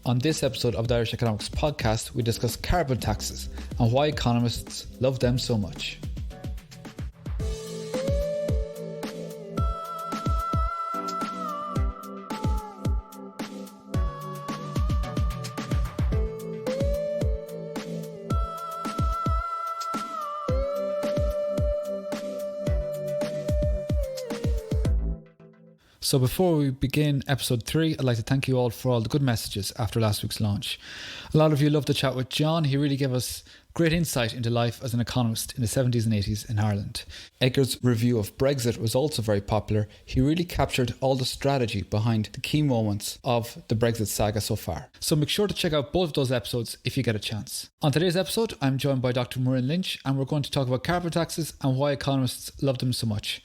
On this episode of the Irish Economics Podcast, we discuss carbon taxes and why economists love them so much. So before we begin episode 3, I'd like to thank you all for all the good messages after last week's launch. A lot of you loved the chat with John. He really gave us great insight into life as an economist in the 70s and 80s in Ireland. Edgar's review of Brexit was also very popular. He really captured all the strategy behind the key moments of the Brexit saga so far. So make sure to check out both of those episodes if you get a chance. On today's episode, I'm joined by Dr. Muireann Lynch, and we're going to talk about carbon taxes and why economists love them so much.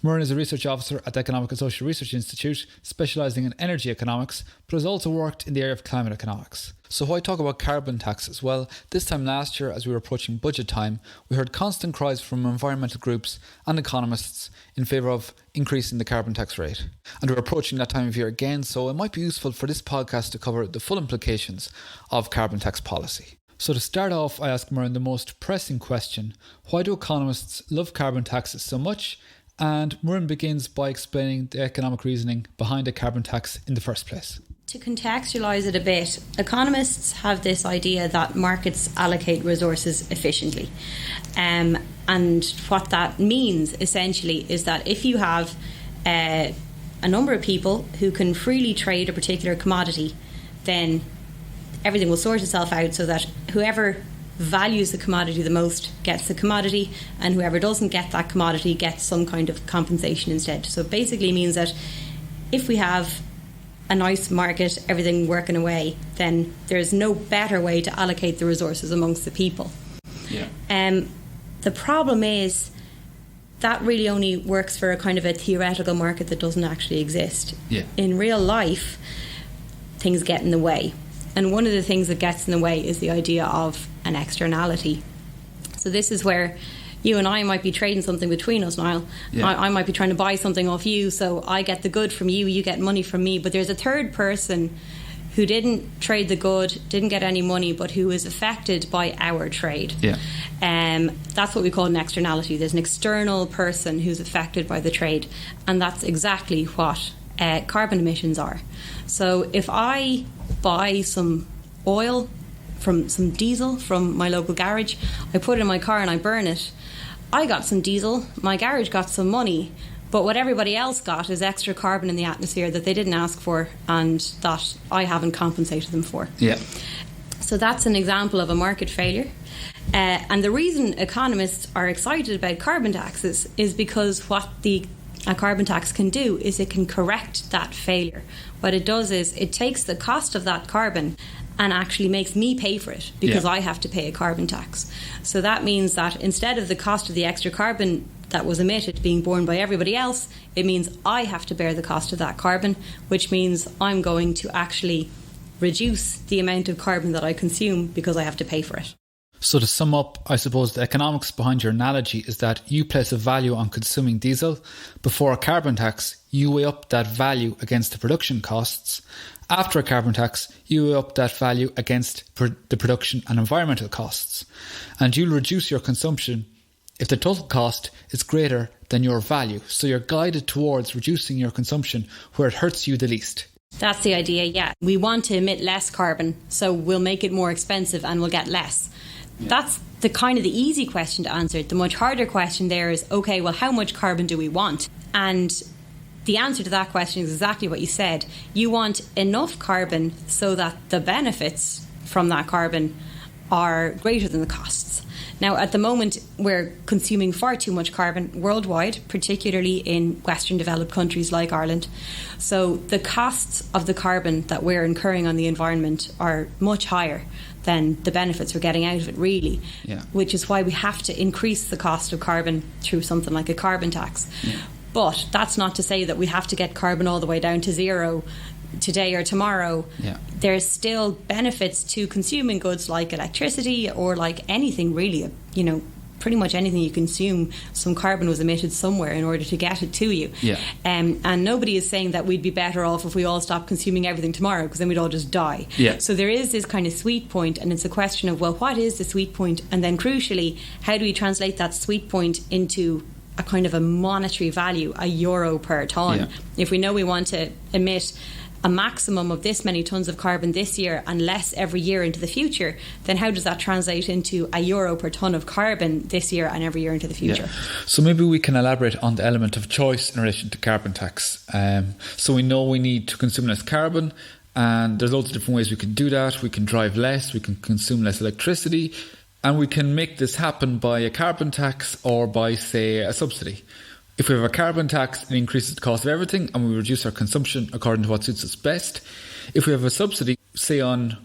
Muireann is a research officer at the Economic and Social Research Institute, specialising in energy economics, but has also worked in the area of climate economics. So why talk about carbon taxes? Well, this time last year, as we were approaching budget time, we heard constant cries from environmental groups and economists in favour of increasing the carbon tax rate. And we're approaching that time of year again, so it might be useful for this podcast to cover the full implications of carbon tax policy. So to start off, I ask Muireann the most pressing question: why do economists love carbon taxes so much? And Muireann begins by explaining the economic reasoning behind a carbon tax in the first place. To contextualise it a bit, economists have this idea that markets allocate resources efficiently. And what that means essentially is that if you have a number of people who can freely trade a particular commodity, then everything will sort itself out so that whoever values the commodity the most gets the commodity, and whoever doesn't get that commodity gets some kind of compensation instead. So it basically means that if we have a nice market, everything working away, then there's no better way to allocate the resources amongst the people. The problem is that really only works for a kind of a theoretical market that doesn't actually exist. In real life, things get in the way. And one of the things that gets in the way is the idea of an externality. So this is where you and I might be trading something between us, Niall. I might be trying to buy something off you, so I get the good from you, you get money from me. But there's a third person who didn't trade the good, didn't get any money, but who is affected by our trade. That's what we call an externality. There's an external person who's affected by the trade. And that's exactly what carbon emissions are. So if I buy some oil, from some diesel from my local garage, I put it in my car and I burn it, I got some diesel, my garage got some money, but what everybody else got is extra carbon in the atmosphere that they didn't ask for and that I haven't compensated them for. So that's an example of a market failure. And the reason economists are excited about carbon taxes is because what a carbon tax can do is it can correct that failure. What it does is it takes the cost of that carbon and actually makes me pay for it because I have to pay a carbon tax. So that means that instead of the cost of the extra carbon that was emitted being borne by everybody else, it means I have to bear the cost of that carbon, which means I'm going to actually reduce the amount of carbon that I consume because I have to pay for it. So to sum up, I suppose the economics behind your analogy is that you place a value on consuming diesel. Before a carbon tax, you weigh up that value against the production costs. After a carbon tax, you weigh up that value against the production and environmental costs. And you'll reduce your consumption if the total cost is greater than your value. So you're guided towards reducing your consumption where it hurts you the least. That's the idea, We want to emit less carbon, so we'll make it more expensive and we'll get less. That's the kind of the easy question to answer. The much harder question there is, okay, well, how much carbon do we want? And the answer to that question is exactly what you said. You want enough carbon so that the benefits from that carbon are greater than the costs. Now, at the moment, we're consuming far too much carbon worldwide, particularly in Western developed countries like Ireland. So the costs of the carbon that we're incurring on the environment are much higher than the benefits we're getting out of it, really. Which is why we have to increase the cost of carbon through something like a carbon tax. But that's not to say that we have to get carbon all the way down to zero today or tomorrow. There's still benefits to consuming goods like electricity or like anything really, pretty much anything you consume, some carbon was emitted somewhere in order to get it to you. Yeah. And nobody is saying that we'd be better off if we all stopped consuming everything tomorrow, because then we'd all just die. Yeah. So there is this kind of sweet point, and it's a question of, well, what is the sweet point? And then crucially, how do we translate that sweet point into a kind of a monetary value, a euro per tonne? Yeah. If we know we want to emit a maximum of this many tonnes of carbon this year and less every year into the future, then how does that translate into a euro per tonne of carbon this year and every year into the future? Yeah. So maybe we can elaborate on the element of choice in relation to carbon tax. So we know we need to consume less carbon, and there's loads of different ways we can do that. We can drive less, we can consume less electricity, and we can make this happen by a carbon tax or by, say, a subsidy. If we have a carbon tax, it increases the cost of everything and we reduce our consumption according to what suits us best. If we have a subsidy, say on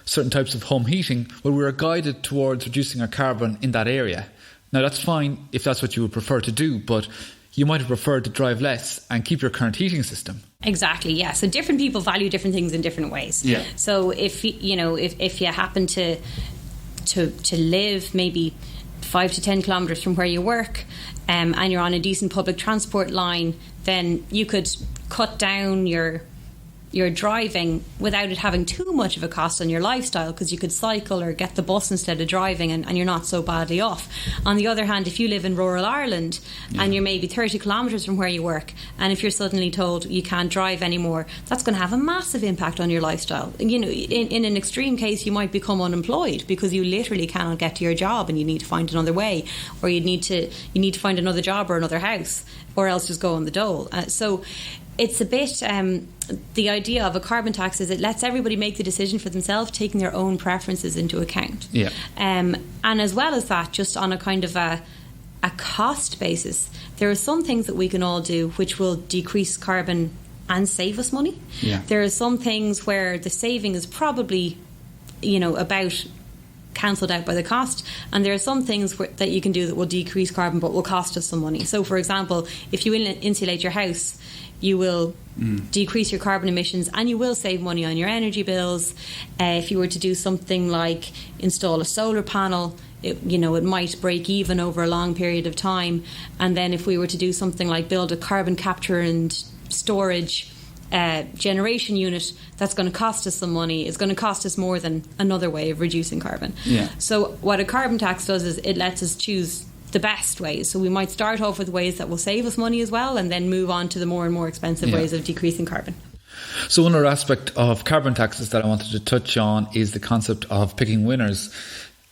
certain types of home heating, well, we're guided towards reducing our carbon in that area. Now, that's fine if that's what you would prefer to do, but you might have preferred to drive less and keep your current heating system. Exactly, yeah. So different people value different things in different ways. Yeah. So if you happen to live maybe 5 to 10 kilometres from where you work, and you're on a decent public transport line, then you could cut down your driving without it having too much of a cost on your lifestyle, because you could cycle or get the bus instead of driving, and you're not so badly off. On the other hand, if you live in rural Ireland and you're maybe 30 kilometres from where you work, and if you're suddenly told you can't drive anymore, that's going to have a massive impact on your lifestyle. You know, in an extreme case, you might become unemployed because you literally cannot get to your job and you need to find another way, or you need to find another job or another house, or else just go on the dole. So it's a bit, the idea of a carbon tax is it lets everybody make the decision for themselves, taking their own preferences into account. Yeah. And as well as that, just on a kind of a cost basis, there are some things that we can all do which will decrease carbon and save us money. Yeah. There are some things where the saving is probably, about cancelled out by the cost, and there are some things that you can do that will decrease carbon but will cost us some money. So, for example, if you insulate your house, you will decrease your carbon emissions and you will save money on your energy bills. If you were to do something like install a solar panel, it might break even over a long period of time. And then if we were to do something like build a carbon capture and storage generation unit, that's going to cost us some money. It's going to cost us more than another way of reducing carbon. Yeah. So what a carbon tax does is it lets us choose the best ways. So we might start off with ways that will save us money as well, and then move on to the more and more expensive ways of decreasing carbon. So one other aspect of carbon taxes that I wanted to touch on is the concept of picking winners.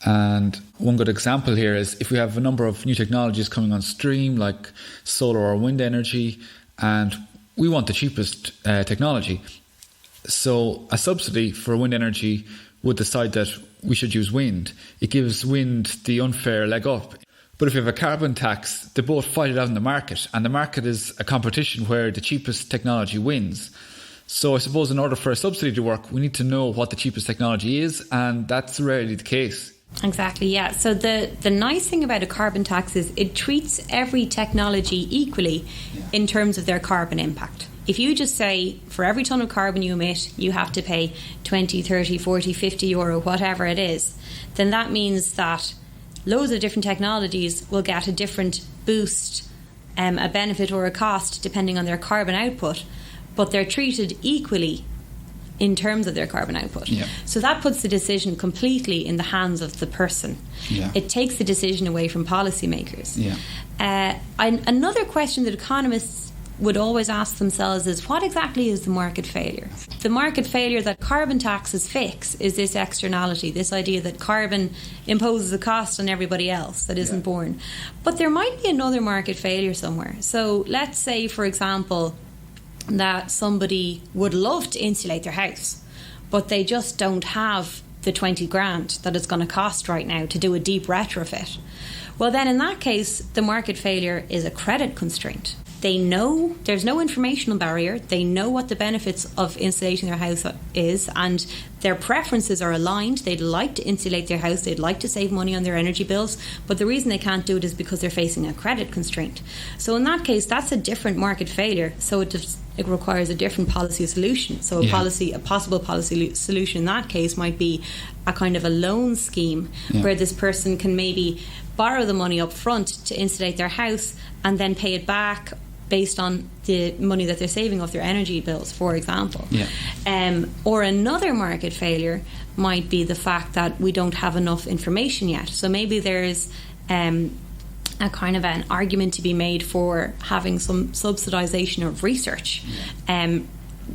And one good example here is if we have a number of new technologies coming on stream, like solar or wind energy, and we want the cheapest technology. So a subsidy for wind energy would decide that we should use wind. It gives wind the unfair leg up. But if you have a carbon tax, they both fight it out in the market, and the market is a competition where the cheapest technology wins. So I suppose in order for a subsidy to work, we need to know what the cheapest technology is, and that's rarely the case. Exactly, yeah. So the nice thing about a carbon tax is it treats every technology equally in terms of their carbon impact. If you just say for every tonne of carbon you emit, you have to pay 20, 30, 40, 50 euro, whatever it is, then that means that loads of different technologies will get a different boost, a benefit or a cost depending on their carbon output, but they're treated equally in terms of their carbon output. Yeah. So that puts the decision completely in the hands of the person. Yeah. It takes the decision away from policymakers. Yeah. Another question that economists would always ask themselves is, what exactly is the market failure? The market failure that carbon taxes fix is this externality, this idea that carbon imposes a cost on everybody else that isn't borne. But there might be another market failure somewhere. So let's say, for example, that somebody would love to insulate their house, but they just don't have the 20 grand that it's going to cost right now to do a deep retrofit. Well, then in that case, the market failure is a credit constraint. They know there's no informational barrier. They know what the benefits of insulating their house is, and their preferences are aligned. They'd like to insulate their house. They'd like to save money on their energy bills. But the reason they can't do it is because they're facing a credit constraint. So in that case, that's a different market failure. So it requires a different policy solution. So a possible policy solution in that case might be a kind of a loan scheme where this person can maybe borrow the money up front to insulate their house and then pay it back based on the money that they're saving off their energy bills, for example. Or another market failure might be the fact that we don't have enough information yet. So maybe there's a kind of an argument to be made for having some subsidisation of research,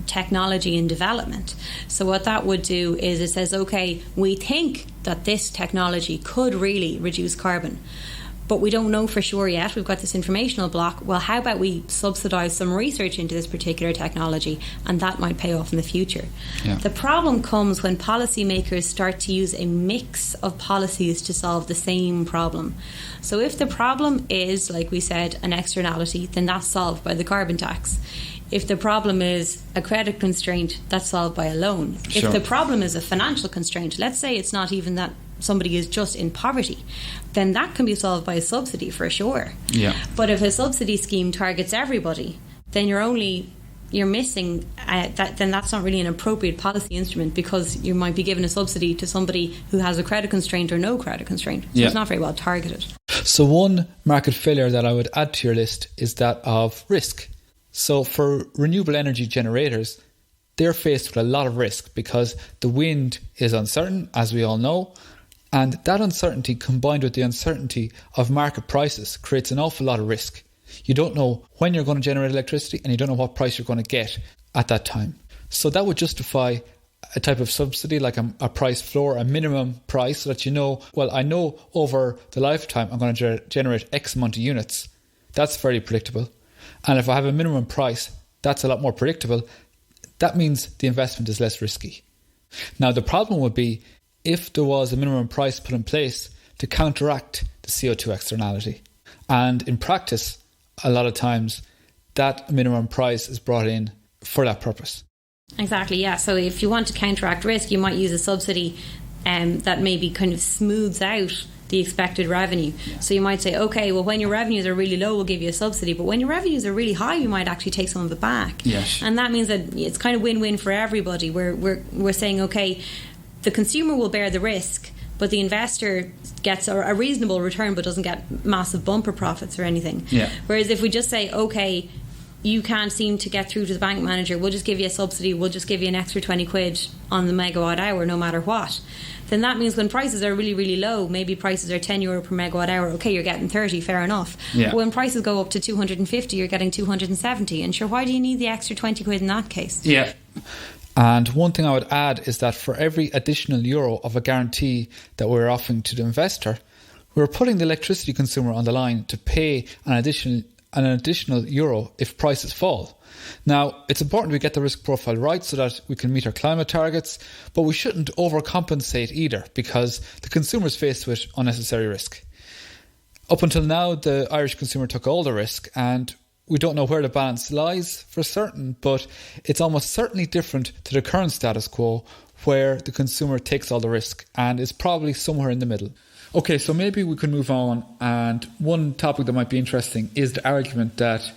technology and development. So what that would do is it says, okay, we think that this technology could really reduce carbon, but we don't know for sure yet. We've got this informational block. Well, how about we subsidise some research into this particular technology, and that might pay off in the future. The problem comes when policymakers start to use a mix of policies to solve the same problem. So if the problem is, like we said, an externality, then that's solved by the carbon tax. If the problem is a credit constraint, that's solved by a loan. If the problem is a financial constraint, let's say it's not even that somebody is just in poverty, then that can be solved by a subsidy for sure. But if a subsidy scheme targets everybody, then you're missing that. Then that's not really an appropriate policy instrument, because you might be giving a subsidy to somebody who has a credit constraint or no credit constraint. So it's not very well targeted. So one market failure that I would add to your list is that of risk. So for renewable energy generators, they're faced with a lot of risk because the wind is uncertain, as we all know, and that uncertainty combined with the uncertainty of market prices creates an awful lot of risk. You don't know when you're going to generate electricity, and you don't know what price you're going to get at that time. So that would justify a type of subsidy, like a price floor, a minimum price, so that you know, well, I know over the lifetime I'm going to generate X amount of units. That's very predictable. And if I have a minimum price, that's a lot more predictable. That means the investment is less risky. Now, the problem would be if there was a minimum price put in place to counteract the CO2 externality. And in practice, a lot of times, that minimum price is brought in for that purpose. Exactly, yeah. So if you want to counteract risk, you might use a subsidy that maybe kind of smooths out the expected revenue. So you might say, okay, well, when your revenues are really low, we'll give you a subsidy, but when your revenues are really high, you might actually take some of it back. And that means that it's kind of win-win for everybody. We're saying, okay, the consumer will bear the risk, but the investor gets a reasonable return but doesn't get massive bumper profits or anything. Whereas if we just say, okay, you can't seem to get through to the bank manager, we'll just give you a subsidy, we'll just give you an extra 20 quid on the megawatt hour no matter what, then that means when prices are really, really low, maybe prices are €10 per megawatt hour, okay, you're getting 30, fair enough. But when prices go up to 250, you're getting 270, and sure, why do you need the extra 20 quid in that case? And one thing I would add is that for every additional euro of a guarantee that we're offering to the investor, we're putting the electricity consumer on the line to pay an additional euro if prices fall. Now, it's important we get the risk profile right so that we can meet our climate targets, but we shouldn't overcompensate either, because the consumer is faced with unnecessary risk. Up until now, the Irish consumer took all the risk, and we don't know where the balance lies for certain, but it's almost certainly different to the current status quo, where the consumer takes all the risk and is probably somewhere in the middle. Okay, so maybe we can move on, and one topic that might be interesting is the argument that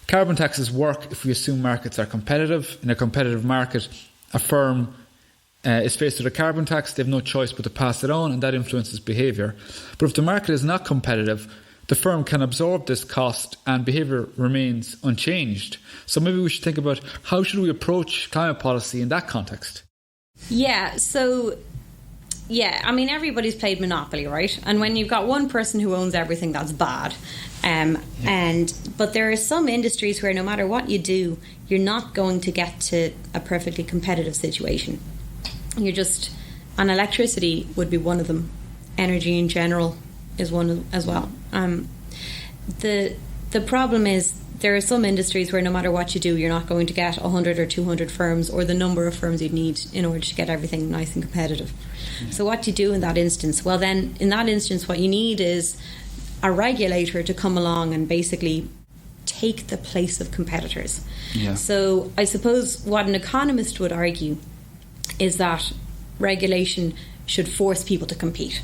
carbon taxes work if we assume markets are competitive. In a competitive market, a firm is faced with a carbon tax, they have no choice but to pass it on, and that influences behaviour. But if the market is not competitive, the firm can absorb this cost and behaviour remains unchanged. So maybe we should think about how should we approach climate policy in that context? I mean, everybody's played Monopoly, right? And when you've got one person who owns everything, that's bad. But there are some industries where no matter what you do, you're not going to get to a perfectly competitive situation. And electricity would be one of them. Energy in general is one as well. The problem is there are some industries where no matter what you do, you're not going to get 100 or 200 firms or the number of firms you'd need in order to get everything nice and competitive. So what do you do in that instance? Well, then in that instance, what you need is a regulator to come along and basically take the place of competitors. So I suppose what an economist would argue is that regulation should force people to compete.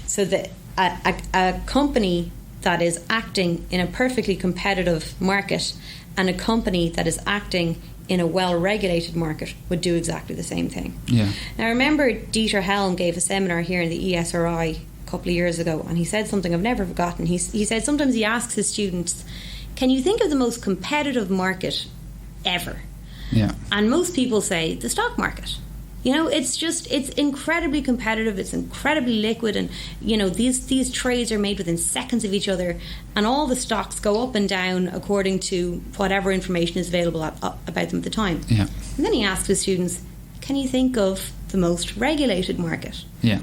So that a company that is acting in a perfectly competitive market and a company that is acting in a well-regulated market would do exactly the same thing. Yeah. Now, I remember Dieter Helm gave a seminar here in the ESRI a couple of years ago, and he said something I've never forgotten. He said sometimes he asks his students, can you think of the most competitive market ever? Yeah. And most people say the stock market. You know, it's incredibly competitive, it's incredibly liquid, and, you know, these trades are made within seconds of each other, and all the stocks go up and down according to whatever information is available about them at the time. Yeah. And then he asks his students, can you think of the most regulated market? Yeah.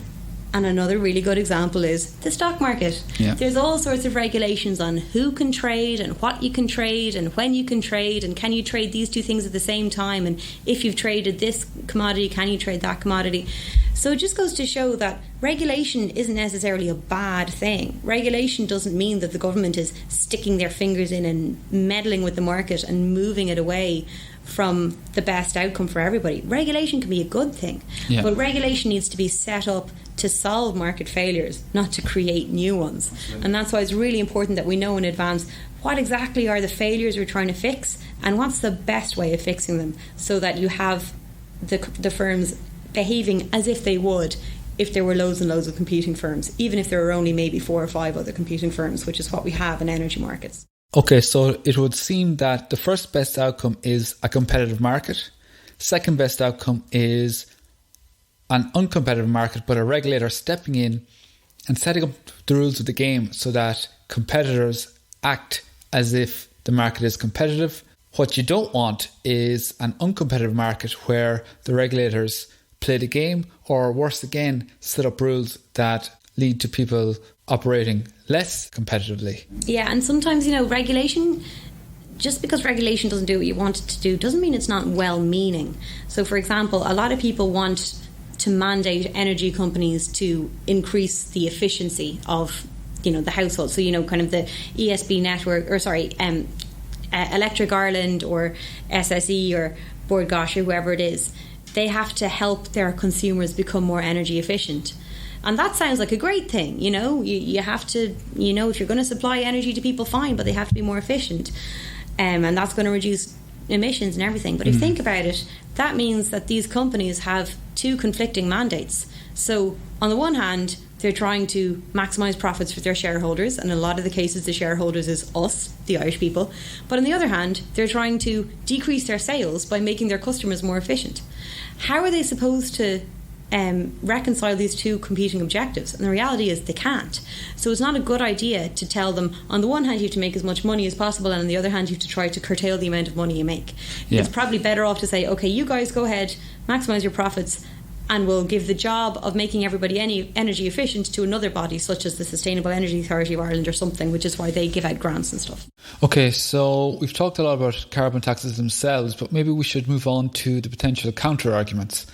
And another really good example is the stock market. Yeah. There's all sorts of regulations on who can trade and what you can trade and when you can trade, and can you trade these two things at the same time, and if you've traded this commodity, can you trade that commodity? So it just goes to show that regulation isn't necessarily a bad thing. Regulation doesn't mean that the government is sticking their fingers in and meddling with the market and moving it away from the best outcome for everybody. Regulation can be a good thing, yeah. but regulation needs to be set up to solve market failures, not to create new ones. And that's why it's really important that we know in advance what exactly are the failures we're trying to fix and what's the best way of fixing them, so that you have the firms behaving as if they would if there were loads and loads of competing firms, even if there were only maybe 4 or 5 other competing firms, which is what we have in energy markets. Okay, so it would seem that the first best outcome is a competitive market. Second best outcome is an uncompetitive market, but a regulator stepping in and setting up the rules of the game so that competitors act as if the market is competitive. What you don't want is an uncompetitive market where the regulators play the game, or worse again, set up rules that lead to people operating less competitively. Yeah, and sometimes, you know, regulation, just because regulation doesn't do what you want it to do doesn't mean it's not well-meaning. So, for example, a lot of people want to mandate energy companies to increase the efficiency of, you know, the household. So, you know, kind of the ESB network, or sorry, Electric Ireland or SSE or Bord Gáis or whoever it is, they have to help their consumers become more energy efficient. And that sounds like a great thing, you know. You have to, you know, if you're going to supply energy to people, fine, but they have to be more efficient. And that's going to reduce emissions and everything. But if you think about it, that means that these companies have 2 conflicting mandates. So on the one hand, they're trying to maximise profits for their shareholders, and in a lot of the cases the shareholders is us, the Irish people. But on the other hand, they're trying to decrease their sales by making their customers more efficient. How are they supposed to reconcile these 2 competing objectives? And the reality is they can't. So it's not a good idea to tell them, on the one hand you have to make as much money as possible, and on the other hand you have to try to curtail the amount of money you make. Yeah. It's probably better off to say, okay, you guys go ahead, maximise your profits, and we'll give the job of making everybody energy efficient to another body, such as the Sustainable Energy Authority of Ireland or something, which is why they give out grants and stuff. Okay, so we've talked a lot about carbon taxes themselves, but maybe we should move on to the potential counter-arguments.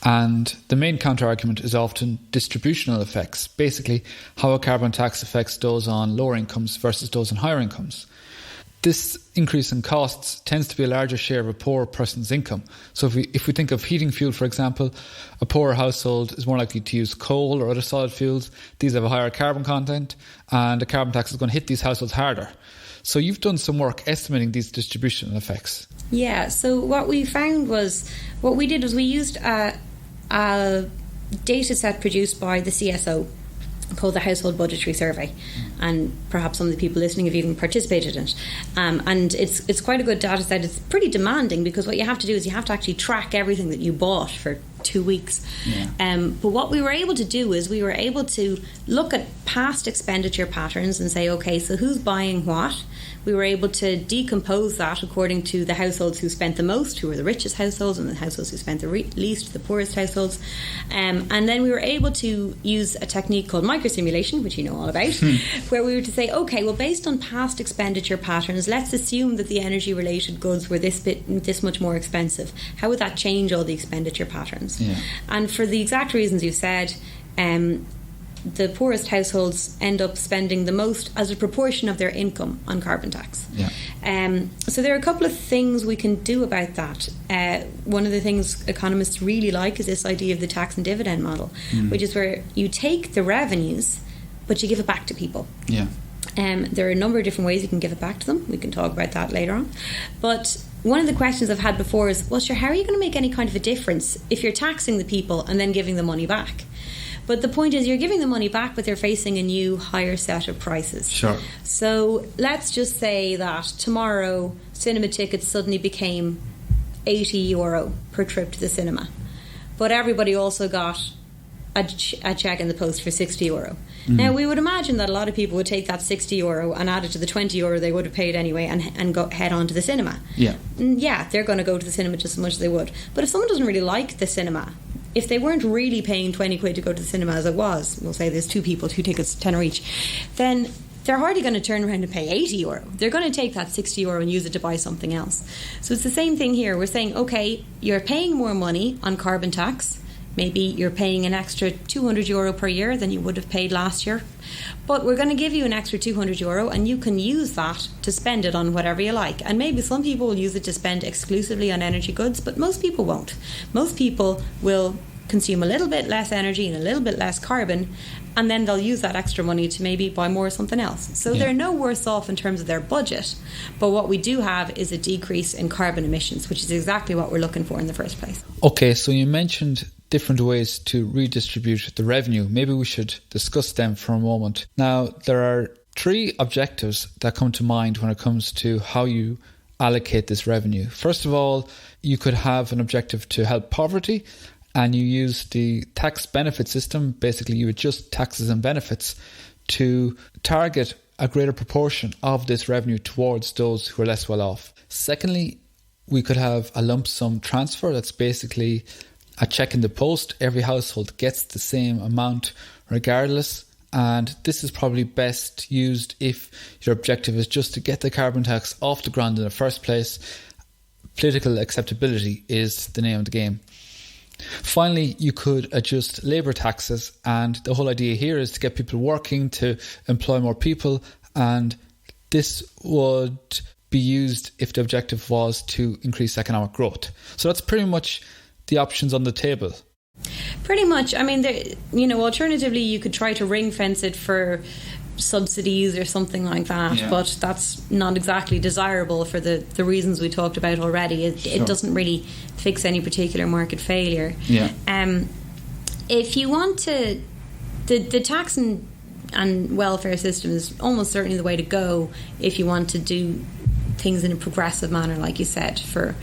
And the main counter-argument is often distributional effects, basically how a carbon tax affects those on lower incomes versus those on higher incomes. This increase in costs tends to be a larger share of a poor person's income. So if we think of heating fuel, for example, a poorer household is more likely to use coal or other solid fuels. These have a higher carbon content, and the carbon tax is going to hit these households harder. So you've done some work estimating these distributional effects. Yeah, so what we found was, what we did was we used a data set produced by the CSO called the Household Budgetary Survey, and perhaps some of the people listening have even participated in it. And it's quite a good data set. It's pretty demanding, because what you have to do is you have to actually track everything that you bought for 2 weeks. Yeah. But what we were able to do is we were able to look at past expenditure patterns and say, okay, so who's buying what? We were able to decompose that according to the households who spent the most, who were the richest households, and the households who spent the least, the poorest households. And then we were able to use a technique called microsimulation, which you know all about, where we were to say, okay, well, based on past expenditure patterns, let's assume that the energy-related goods were this much more expensive. How would that change all the expenditure patterns? Yeah. And for the exact reasons you said, the poorest households end up spending the most as a proportion of their income on carbon tax. Yeah. So there are a couple of things we can do about that. One of the things economists really like is this idea of the tax and dividend model, which is where you take the revenues, but you give it back to people. Yeah. There are a number of different ways you can give it back to them. We can talk about that later on. But one of the questions I've had before is, well, sure, how are you going to make any kind of a difference if you're taxing the people and then giving the money back? But the point is, you're giving the money back, but they're facing a new higher set of prices. Sure. So let's just say that tomorrow cinema tickets suddenly became €80 per trip to the cinema. But everybody also got a cheque in the post for €60. Now, we would imagine that a lot of people would take that €60 and add it to the €20 they would have paid anyway and go head on to the cinema. Yeah. Yeah, they're going to go to the cinema just as much as they would. But if someone doesn't really like the cinema, if they weren't really paying 20 quid to go to the cinema as it was, we'll say there's 2 people, 2 tickets, tenner each, then they're hardly going to turn around and pay €80. They're going to take that €60 and use it to buy something else. So it's the same thing here. We're saying, okay, you're paying more money on carbon tax. Maybe you're paying an extra €200 per year than you would have paid last year. But we're going to give you an extra €200 and you can use that to spend it on whatever you like. And maybe some people will use it to spend exclusively on energy goods, but most people won't. Most people will consume a little bit less energy and a little bit less carbon, and then they'll use that extra money to maybe buy more of something else. So they're no worse off in terms of their budget. But what we do have is a decrease in carbon emissions, which is exactly what we're looking for in the first place. Okay, so you mentioned different ways to redistribute the revenue. Maybe we should discuss them for a moment. Now, there are 3 objectives that come to mind when it comes to how you allocate this revenue. First of all, you could have an objective to help poverty, and you use the tax benefit system. Basically, you adjust taxes and benefits to target a greater proportion of this revenue towards those who are less well off. Secondly, we could have a lump sum transfer. That's basically a check in the post. Every household gets the same amount regardless. And this is probably best used if your objective is just to get the carbon tax off the ground in the first place. Political acceptability is the name of the game. Finally, you could adjust labour taxes, and the whole idea here is to get people working, to employ more people, and this would be used if the objective was to increase economic growth. So that's pretty much the options on the table. Pretty much. I mean, alternatively, you could try to ring fence it for subsidies or something like that, but that's not exactly desirable for the reasons we talked about already. It doesn't really fix any particular market failure. If you want to, the tax and welfare system is almost certainly the way to go if you want to do things in a progressive manner, like you said, for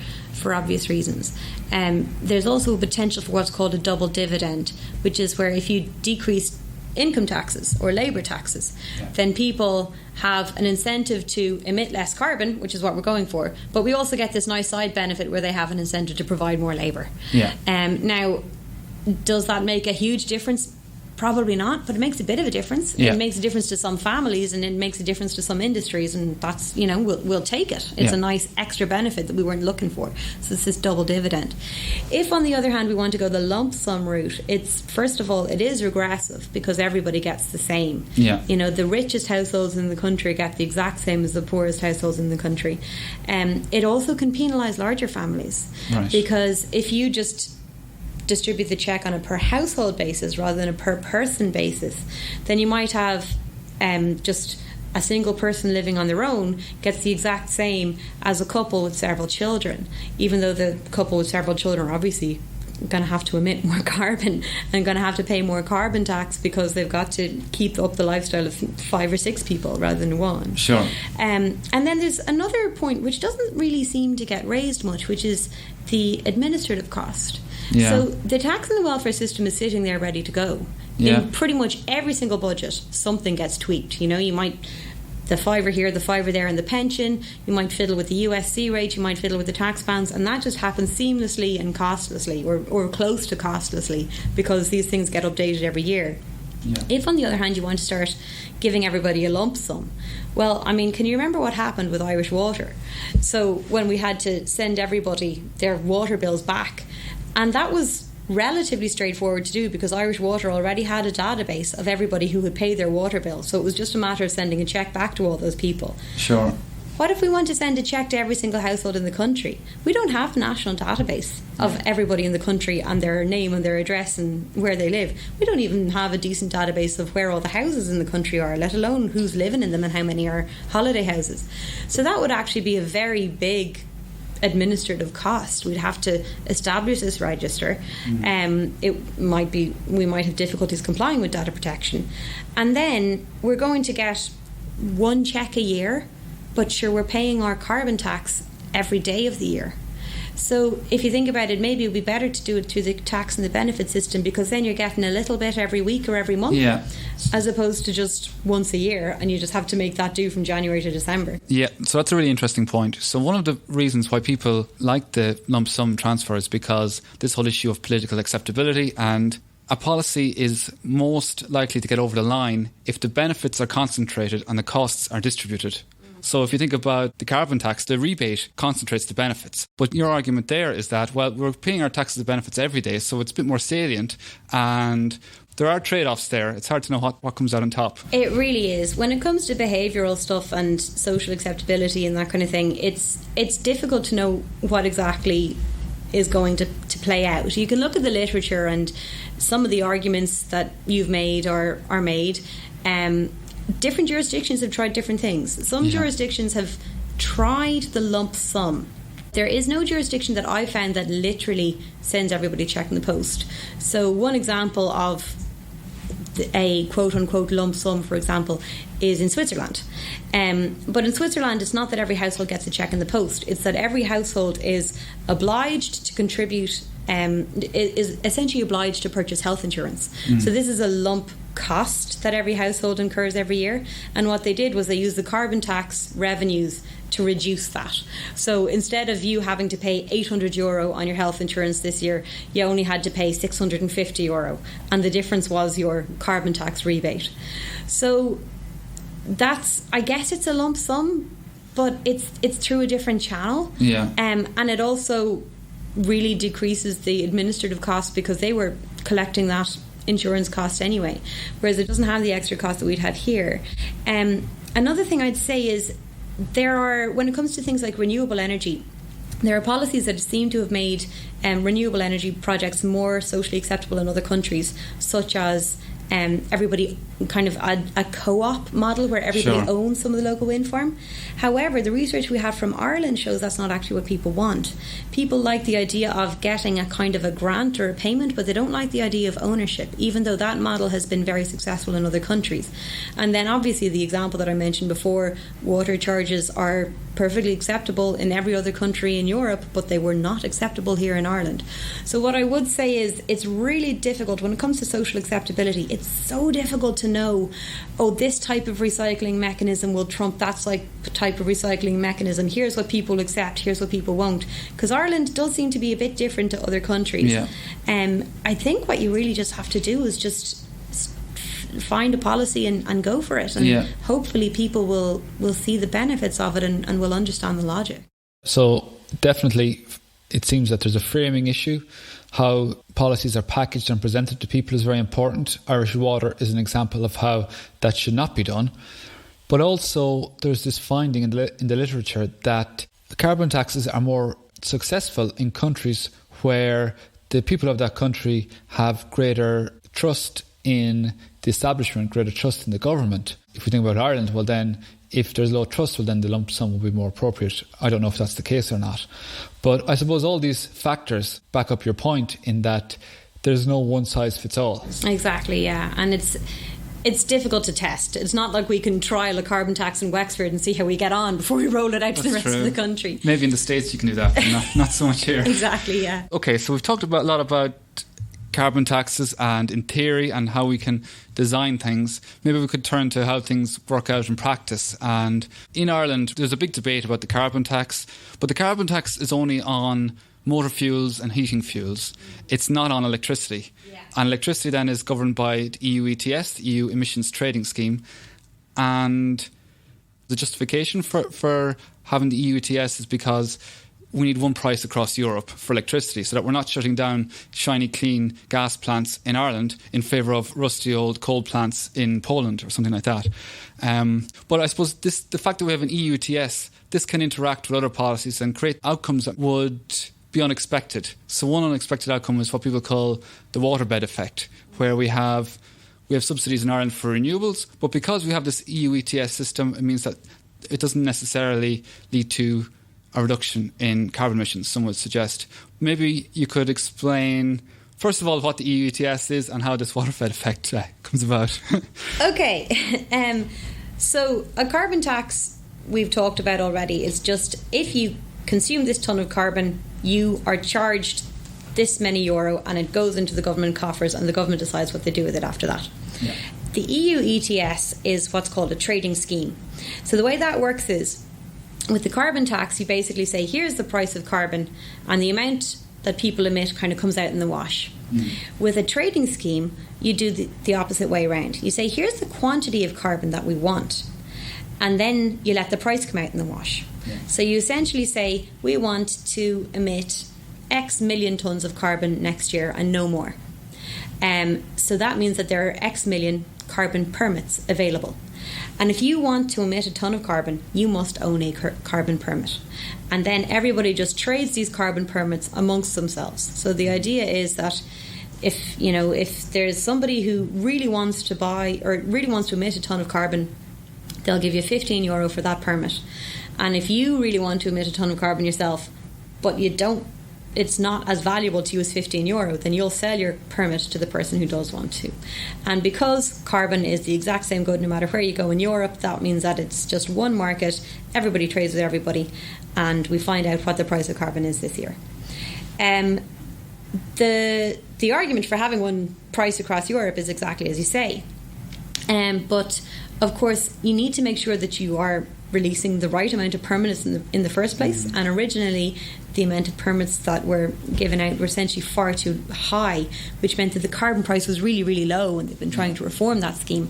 obvious reasons. There's also a potential for what's called a double dividend, which is where if you decrease income taxes or labour taxes, then people have an incentive to emit less carbon, which is what we're going for, but we also get this nice side benefit where they have an incentive to provide more labour. Now, does that make a huge difference? Probably not, but it makes a bit of a difference. It makes a difference to some families, and it makes a difference to some industries, and that's, we'll take it. It's a nice extra benefit that we weren't looking for. So it's this double dividend. If, on the other hand, we want to go the lump sum route, it's, first of all, it is regressive because everybody gets the same. The richest households in the country get the exact same as the poorest households in the country. It also can penalise larger families, because if you just distribute the cheque on a per household basis rather than a per person basis, then you might have just a single person living on their own gets the exact same as a couple with several children, even though the couple with several children are obviously going to have to emit more carbon and going to have to pay more carbon tax because they've got to keep up the lifestyle of 5 or 6 people rather than 1. And then there's another point which doesn't really seem to get raised much, which is the administrative cost. So the tax and the welfare system is sitting there ready to go. In pretty much every single budget, something gets tweaked. You might, the fiver here, the fiver there in the pension, you might fiddle with the USC rate, you might fiddle with the tax bands, and that just happens seamlessly and costlessly, or close to costlessly, because these things get updated every year. If, on the other hand, you want to start giving everybody a lump sum, well, I mean, can you remember what happened with Irish Water? So when we had to send everybody their water bills back, and that was relatively straightforward to do because Irish Water already had a database of everybody who would pay their water bill. So it was just a matter of sending a cheque back to all those people. What if we want to send a cheque to every single household in the country? We don't have a national database of everybody in the country and their name and their address and where they live. We don't even have a decent database of where all the houses in the country are, let alone who's living in them and how many are holiday houses. So that would actually be a very big administrative cost. We'd have to establish this register. We might have difficulties complying with data protection, and then we're going to get one cheque a year, but sure, we're paying our carbon tax every day of the year. So if you think about it, maybe it would be better to do it through the tax and the benefit system, because then you're getting a little bit every week or every month, as opposed to just once a year, and you just have to make that due from January to December. Yeah, so that's a really interesting point. So one of the reasons why people like the lump sum transfer is because this whole issue of political acceptability, and a policy is most likely to get over the line if the benefits are concentrated and the costs are distributed. So if you think about the carbon tax, the rebate concentrates the benefits. But your argument there is that, well, we're paying our taxes and benefits every day, so it's a bit more salient, and there are trade-offs there. It's hard to know what comes out on top. It really is. When it comes to behavioural stuff and social acceptability and that kind of thing, it's difficult to know what exactly is going to play out. You can look at the literature, and some of the arguments that you've made are made. Different jurisdictions have tried different things. Some jurisdictions have tried the lump sum. There is no jurisdiction that I found that literally sends everybody a cheque in the post. So one example of a quote-unquote lump sum, for example, is in Switzerland. But in Switzerland, it's not that every household gets a cheque in the post. It's that every household is obliged to contribute, is essentially obliged to purchase health insurance. So this is a lump cost that every household incurs every year, and what they did was they used the carbon tax revenues to reduce that. So instead of you having to pay €800 on your health insurance this year, you only had to pay €650, and the difference was your carbon tax rebate. So that's, I guess it's a lump sum, but it's through a different channel. And it also really decreases the administrative cost, because they were collecting that insurance cost anyway, whereas it doesn't have the extra cost that we'd have here. Another thing I'd say is when it comes to things like renewable energy, there are policies that seem to have made renewable energy projects more socially acceptable in other countries, such as everybody kind of a co-op model where everybody owns some of the local wind farm. However, the research we have from Ireland shows that's not actually what people want. People like the idea of getting a kind of a grant or a payment, but they don't like the idea of ownership, even though that model has been very successful in other countries. And then obviously the example that I mentioned before, water charges are perfectly acceptable in every other country in Europe, but they were not acceptable here in Ireland. So what I would say is it's really difficult when it comes to social acceptability. It's so difficult to know, this type of recycling mechanism will trump that type of recycling mechanism. Here's what people accept, here's what people won't. Because Ireland does seem to be a bit different to other countries. I think what you really just have to do is just find a policy and go for it, and hopefully people will see the benefits of it and will understand the logic. So definitely it seems that there's a framing issue. How policies are packaged and presented to people is very important. Irish Water is an example of how that should not be done. But also there's this finding in the literature that carbon taxes are more successful in countries where the people of that country have greater trust in the establishment, greater trust in the government. If we think about Ireland, well then, if there's low trust, well then the lump sum will be more appropriate. I don't know if that's the case or not. But I suppose all these factors back up your point in that there's no one size fits all. Exactly, yeah. And it's difficult to test. It's not like we can trial a carbon tax in Wexford and see how we get on before we roll it out to the rest of the country. Maybe in the States you can do that, but not so much here. Exactly, yeah. Okay, so we've talked a lot about carbon taxes and in theory and how we can design things. Maybe we could turn to how things work out in practice. And in Ireland, there's a big debate about the carbon tax, but the carbon tax is only on motor fuels and heating fuels. It's not on electricity. And electricity then is governed by the EU ETS, the EU Emissions Trading Scheme. And the justification for having the EU ETS is because we need one price across Europe for electricity, so that we're not shutting down shiny, clean gas plants in Ireland in favour of rusty old coal plants in Poland or something like that. But I suppose the fact that we have an EU ETS, this can interact with other policies and create outcomes that would be unexpected. So one unexpected outcome is what people call the waterbed effect, where we have subsidies in Ireland for renewables, but because we have this EU ETS system, it means that it doesn't necessarily lead to a reduction in carbon emissions, some would suggest. Maybe you could explain, first of all, what the EU ETS is and how this waterbed effect comes about. Okay. So a carbon tax, we've talked about already, is just if you consume this tonne of carbon, you are charged this many euro and it goes into the government coffers and the government decides what they do with it after that. Yeah. The EU ETS is what's called a trading scheme. So the way that works is, with the carbon tax, you basically say, here's the price of carbon, and the amount that people emit kind of comes out in the wash. With a trading scheme, you do the opposite way around. You say, here's the quantity of carbon that we want, and then you let the price come out in the wash. Yeah. So you essentially say, we want to emit X million tonnes of carbon next year and no more. So that means that there are X million carbon permits available. And if you want to emit a tonne of carbon, you must own a carbon permit. And then everybody just trades these carbon permits amongst themselves. So the idea is that if there's somebody who really wants to buy or really wants to emit a tonne of carbon, they'll give you €15 for that permit. And if you really want to emit a tonne of carbon yourself, but it's not as valuable to you as €15, then you'll sell your permit to the person who does want to. And because carbon is the exact same good no matter where you go in Europe, that means that it's just one market, everybody trades with everybody, and we find out what the price of carbon is this year. The argument for having one price across Europe is exactly as you say. But of course, you need to make sure that you are releasing the right amount of permits in the first place. And originally, the amount of permits that were given out were essentially far too high, which meant that the carbon price was really, really low, and they've been trying to reform that scheme.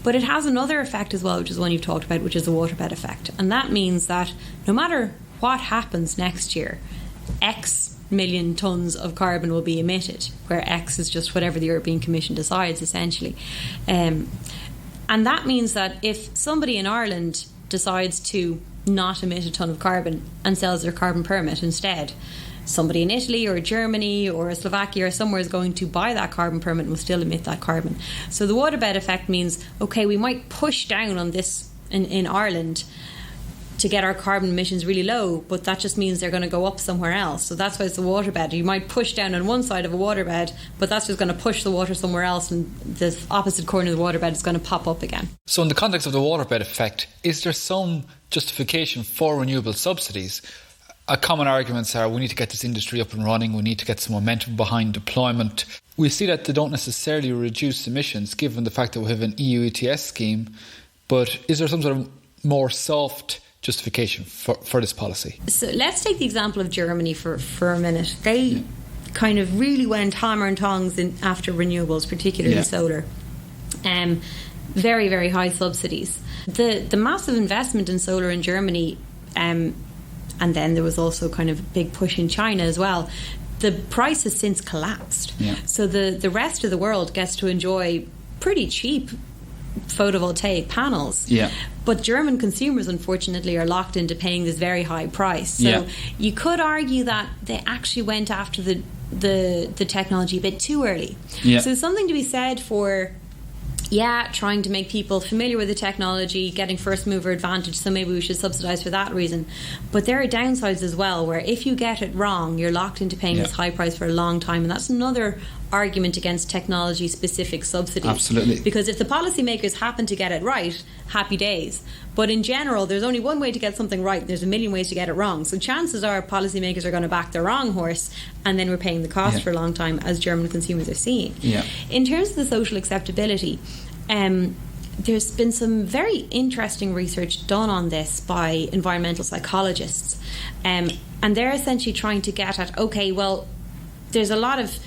But it has another effect as well, which is one you've talked about, which is the waterbed effect. And that means that no matter what happens next year, X million tonnes of carbon will be emitted, where X is just whatever the European Commission decides, essentially. And that means that if somebody in Ireland decides to not emit a tonne of carbon and sells their carbon permit instead, somebody in Italy or Germany or Slovakia or somewhere is going to buy that carbon permit and will still emit that carbon. So the waterbed effect means, okay, we might push down on this in Ireland to get our carbon emissions really low, but that just means they're going to go up somewhere else. So that's why it's the waterbed. You might push down on one side of a waterbed, but that's just going to push the water somewhere else, and the opposite corner of the waterbed is going to pop up again. So in the context of the waterbed effect, is there some justification for renewable subsidies? Common arguments are we need to get this industry up and running, we need to get some momentum behind deployment. We see that they don't necessarily reduce emissions given the fact that we have an EU ETS scheme, but is there some sort of more soft justification for this policy? So let's take the example of Germany for a minute. They kind of really went hammer and tongs after renewables, particularly solar. Very, very high subsidies. The massive investment in solar in Germany, and then there was also kind of a big push in China as well. The price has since collapsed. Yeah. So the rest of the world gets to enjoy pretty cheap photovoltaic panels. Yeah. But German consumers, unfortunately, are locked into paying this very high price. So you could argue that they actually went after the technology a bit too early. Yeah. So there's something to be said for trying to make people familiar with the technology, getting first mover advantage, so maybe we should subsidise for that reason. But there are downsides as well, where if you get it wrong, you're locked into paying this high price for a long time, and that's another argument against technology-specific subsidies. Absolutely. Because if the policymakers happen to get it right, happy days. But in general, there's only one way to get something right. There's a million ways to get it wrong. So chances are policymakers are going to back the wrong horse, and then we're paying the cost for a long time, as German consumers are seeing. Yeah. In terms of the social acceptability, there's been some very interesting research done on this by environmental psychologists. And they're essentially trying to get at, okay, well, there's a lot of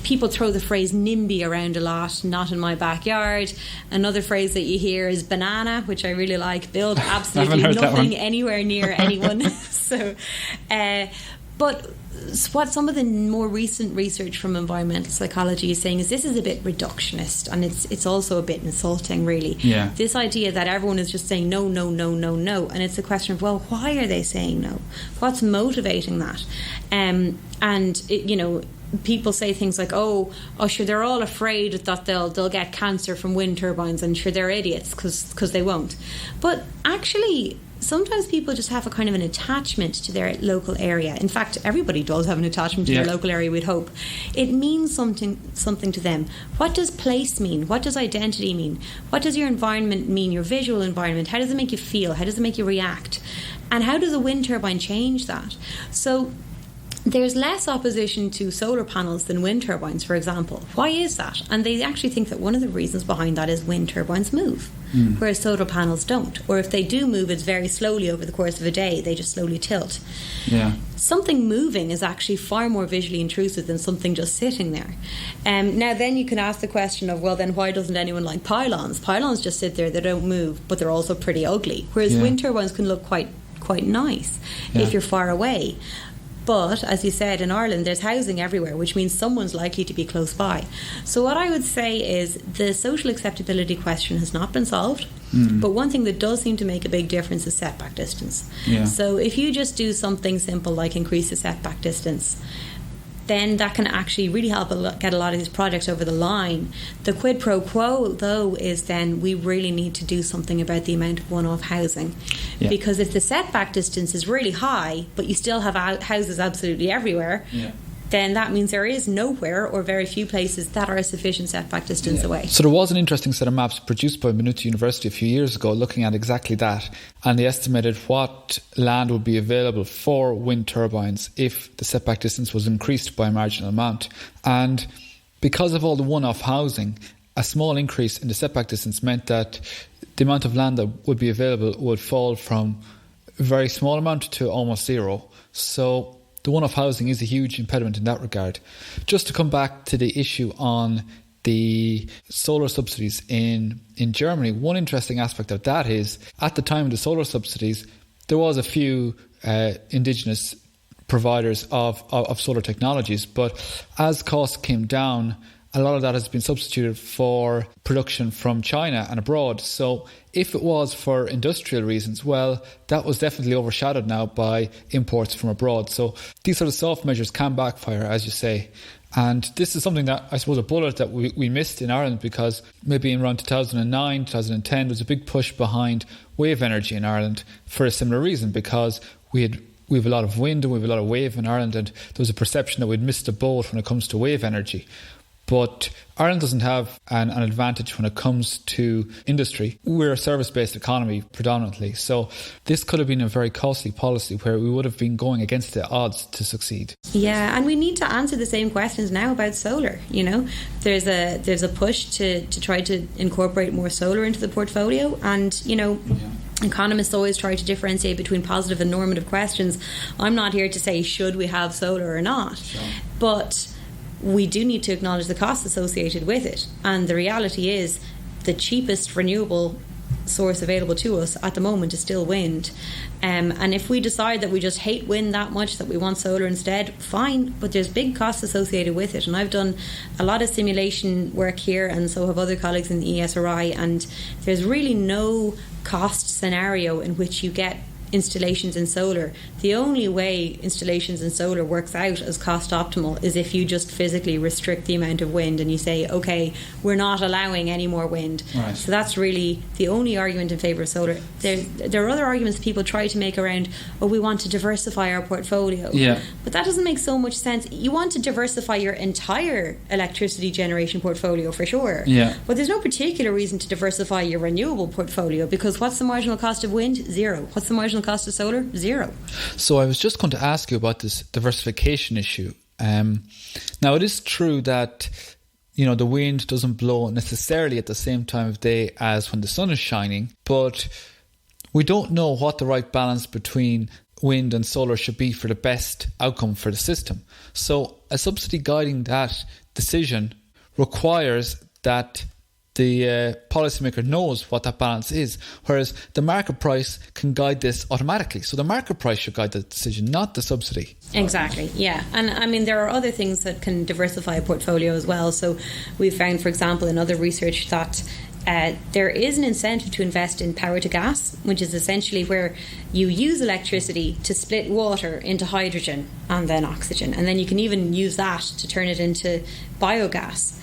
people throw the phrase NIMBY around a lot, not in my backyard. Another phrase that you hear is banana, which I really like. Build absolutely nothing anywhere near anyone. So, But what some of the more recent research from environmental psychology is saying is this is a bit reductionist, and it's also a bit insulting, really. Yeah. This idea that everyone is just saying no, no, no, no, no, and it's a question of, well, why are they saying no? What's motivating that? People say things like, oh, sure, they're all afraid that they'll get cancer from wind turbines, and sure, they're idiots because they won't. But actually, sometimes people just have a kind of an attachment to their local area. In fact, everybody does have an attachment to their local area, we'd hope. It means something to them. What does place mean? What does identity mean? What does your environment mean, your visual environment? How does it make you feel? How does it make you react? And how does a wind turbine change that? So there's less opposition to solar panels than wind turbines, for example. Why is that? And they actually think that one of the reasons behind that is wind turbines move, whereas solar panels don't. Or if they do move, it's very slowly over the course of a day. They just slowly tilt. Yeah. Something moving is actually far more visually intrusive than something just sitting there. Now then you can ask the question of, well, then why doesn't anyone like pylons? Pylons just sit there, they don't move, but they're also pretty ugly. Whereas wind turbines can look quite nice if you're far away. But, as you said, in Ireland, there's housing everywhere, which means someone's likely to be close by. So what I would say is the social acceptability question has not been solved. But one thing that does seem to make a big difference is setback distance. Yeah. So if you just do something simple like increase the setback distance, then that can actually really help get a lot of these projects over the line. The quid pro quo, though, is then we really need to do something about the amount of one-off housing. Yeah. Because if the setback distance is really high, but you still have houses absolutely everywhere, then that means there is nowhere or very few places that are a sufficient setback distance away. So there was an interesting set of maps produced by Maynooth University a few years ago looking at exactly that, and they estimated what land would be available for wind turbines if the setback distance was increased by a marginal amount. And because of all the one-off housing, a small increase in the setback distance meant that the amount of land that would be available would fall from a very small amount to almost zero. So the one-off housing is a huge impediment in that regard. Just to come back to the issue on the solar subsidies in Germany, one interesting aspect of that is at the time of the solar subsidies, there was a few indigenous providers of solar technologies, but as costs came down, a lot of that has been substituted for production from China and abroad. So if it was for industrial reasons, well, that was definitely overshadowed now by imports from abroad. So these sort of soft measures can backfire, as you say. And this is something that I suppose a bullet that we missed in Ireland, because maybe in around 2009, 2010, there was a big push behind wave energy in Ireland for a similar reason, because we have a lot of wind and we have a lot of wave in Ireland, and there was a perception that we'd missed the boat when it comes to wave energy. But Ireland doesn't have an advantage when it comes to industry. We're a service-based economy predominantly. So this could have been a very costly policy where we would have been going against the odds to succeed. Yeah, and we need to answer the same questions now about solar. You know, there's a push to try to incorporate more solar into the portfolio, and economists always try to differentiate between positive and normative questions. I'm not here to say should we have solar or not, but we do need to acknowledge the costs associated with it. And the reality is the cheapest renewable source available to us at the moment is still wind. And if we decide that we just hate wind that much that we want solar instead, fine, but there's big costs associated with it. And I've done a lot of simulation work here, and so have other colleagues in the ESRI, and there's really no cost scenario in which you get installations in solar. The only way installations in solar works out as cost optimal is if you just physically restrict the amount of wind and you say, okay, we're not allowing any more wind. Right. So that's really the only argument in favour of solar. There are other arguments people try to make around, we want to diversify our portfolio. Yeah. But that doesn't make so much sense. You want to diversify your entire electricity generation portfolio for sure. Yeah. But there's no particular reason to diversify your renewable portfolio, because what's the marginal cost of wind? Zero. What's the marginal cost of solar? Zero. So I was just going to ask you about this diversification issue. Now, it is true that the wind doesn't blow necessarily at the same time of day as when the sun is shining, but we don't know what the right balance between wind and solar should be for the best outcome for the system. So a subsidy guiding that decision requires that the policymaker knows what that balance is, whereas the market price can guide this automatically. So the market price should guide the decision, not the subsidy. Exactly, yeah. And I mean, there are other things that can diversify a portfolio as well. So we've found, for example, in other research that there is an incentive to invest in power to gas, which is essentially where you use electricity to split water into hydrogen and then oxygen. And then you can even use that to turn it into biogas.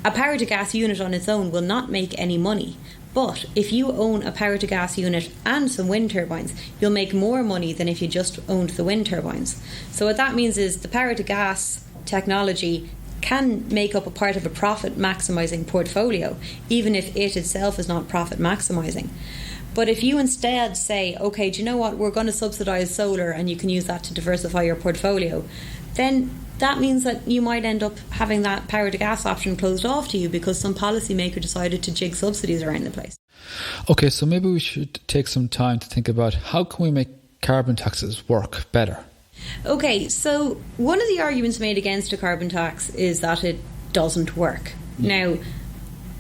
A power to gas unit on its own will not make any money. But if you own a power to gas unit and some wind turbines, you'll make more money than if you just owned the wind turbines. So what that means is the power to gas technology can make up a part of a profit maximising portfolio, even if it itself is not profit maximising. But if you instead say, okay, do you know what, we're going to subsidise solar and you can use that to diversify your portfolio, then that means that you might end up having that power to gas option closed off to you because some policymaker decided to jig subsidies around the place. Okay, so maybe we should take some time to think about how can we make carbon taxes work better? Okay, so one of the arguments made against a carbon tax is that it doesn't work. Now,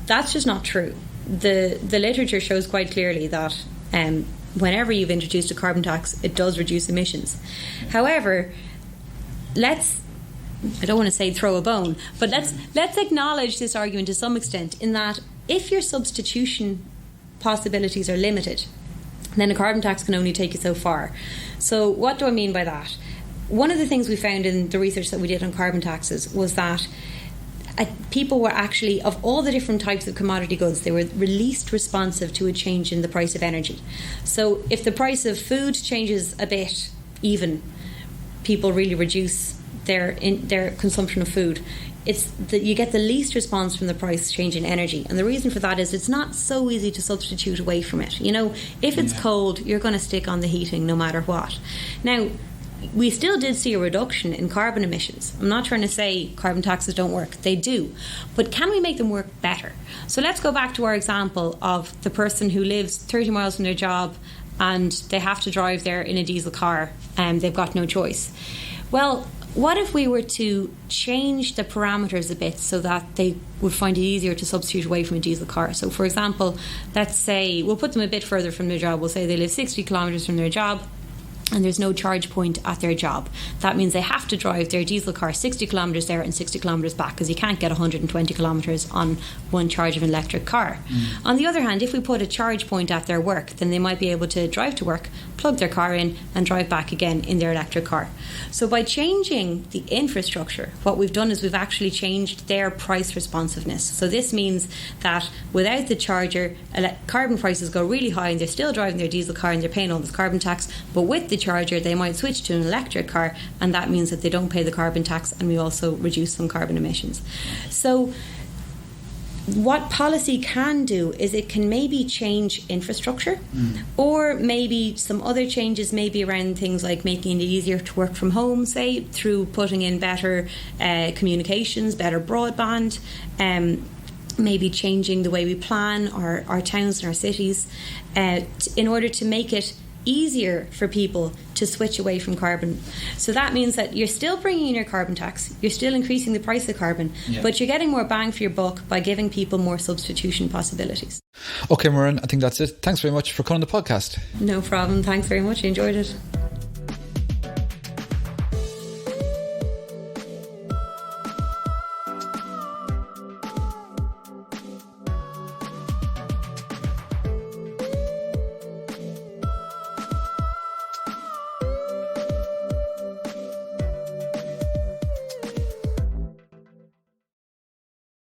that's just not true. The literature shows quite clearly that whenever you've introduced a carbon tax, it does reduce emissions. However, I don't want to say throw a bone, but let's acknowledge this argument to some extent, in that if your substitution possibilities are limited, then a carbon tax can only take you so far. So what do I mean by that? One of the things we found in the research that we did on carbon taxes was that people were actually, of all the different types of commodity goods, they were least responsive to a change in the price of energy. So if the price of food changes a bit, even, people really reduce their consumption of food. It's that you get the least response from the price change in energy, and the reason for that is it's not so easy to substitute away from it. You know, if it's cold, you're going to stick on the heating no matter what. Now, we still did see a reduction in carbon emissions. I'm not trying to say carbon taxes don't work. They do. But can we make them work better? So let's go back to our example of the person who lives 30 miles from their job and they have to drive there in a diesel car and they've got no choice. Well, what if we were to change the parameters a bit so that they would find it easier to substitute away from a diesel car? So, for example, let's say we'll put them a bit further from their job. We'll say they live 60 kilometres from their job and there's no charge point at their job. That means they have to drive their diesel car 60 kilometres there and 60 kilometres back, because you can't get 120 kilometres on one charge of an electric car. On the other hand, if we put a charge point at their work, then they might be able to drive to work, plug their car in and drive back again in their electric car. So by changing the infrastructure, what we've done is we've actually changed their price responsiveness. So this means that without the charger, carbon prices go really high and they're still driving their diesel car and they're paying all this carbon tax, but with the charger they might switch to an electric car, and that means that they don't pay the carbon tax, and we also reduce some carbon emissions. So what policy can do is it can maybe change infrastructure, or maybe some other changes, maybe around things like making it easier to work from home, say through putting in better communications, better broadband, maybe changing the way we plan our towns and our cities in order to make it easier for people to switch away from carbon. So that means that you're still bringing in your carbon tax, you're still increasing the price of carbon, but you're getting more bang for your buck by giving people more substitution possibilities. Okay, Muireann, I think that's it. Thanks very much for coming on the podcast. No problem. Thanks very much. I enjoyed it.